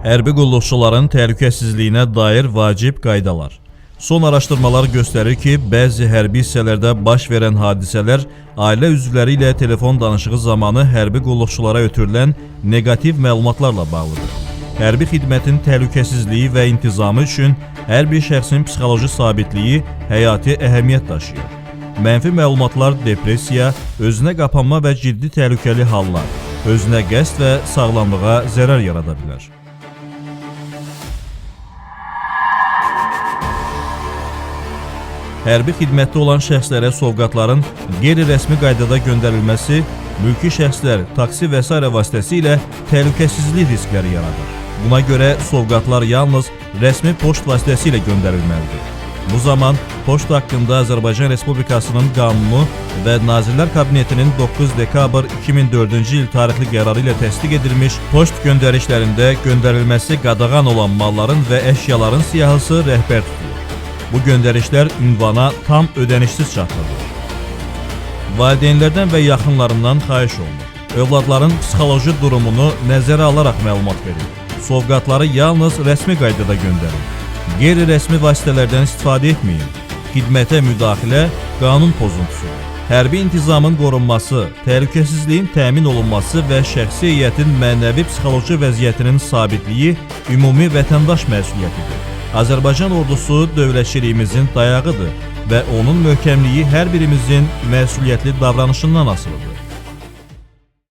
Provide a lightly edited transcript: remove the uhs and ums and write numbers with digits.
Hərbi qulluqçuların təhlükəsizliyinə dair vacib qaydalar. Son araşdırmalar göstərir ki, bəzi hərbi hissələrdə baş verən hadisələr ailə üzvləri ilə telefon danışığı zamanı hərbi qulluqçulara ötürülən negativ məlumatlarla bağlıdır. Hərbi xidmətin təhlükəsizliyi və intizamı üçün hər bir şəxsin psixoloji sabitliyi həyati əhəmiyyət daşıyır. Mənfi məlumatlar depressiya, özünə qapanma və ciddi təhlükəli hallar, özünə qəsd və sağlamlığa zərər yarada bilər. Hərbi xidmətdə olan şəxslərə sovqatların qeyri-rəsmi qaydada göndərilməsi mülki şəxslər, taksi və s. vasitəsilə təhlükəsizlik riskləri yaradır. Buna görə sovqatlar yalnız rəsmi poçt vasitəsilə göndərilməlidir. Bu zaman poçt haqqında Azərbaycan Respublikasının qanunu və Nazirlər Kabinetinin 9 dekabr 2004-cü il tarixli qərarı ilə təsdiq edilmiş poçt göndərişlərində göndərilməsi qadağan olan malların və əşyaların siyahısı rəhbər tutur. Bu göndərişlər ünvana tam ödənişsiz çatdırılır. Valideynlərdən və yaxınlarından xahiş olunur. Övladların psixoloji durumunu nəzərə alaraq məlumat verir. Sovqatları yalnız rəsmi qaydada göndərin. Qeyri-rəsmi vasitələrdən istifadə etməyin. Xidmətə müdaxilə qanun pozuntusu. Hərbi intizamın qorunması, təhlükəsizliyin təmin olunması və şəxsi heyətin mənəvi-psixoloji vəziyyətinin sabitliyi ümumi vətəndaş məsuliyyətidir. Azərbaycan ordusu dövlətçiliyimizin dayağıdır və onun möhkəmliyi hər birimizin məsuliyyətli davranışından asılıdır.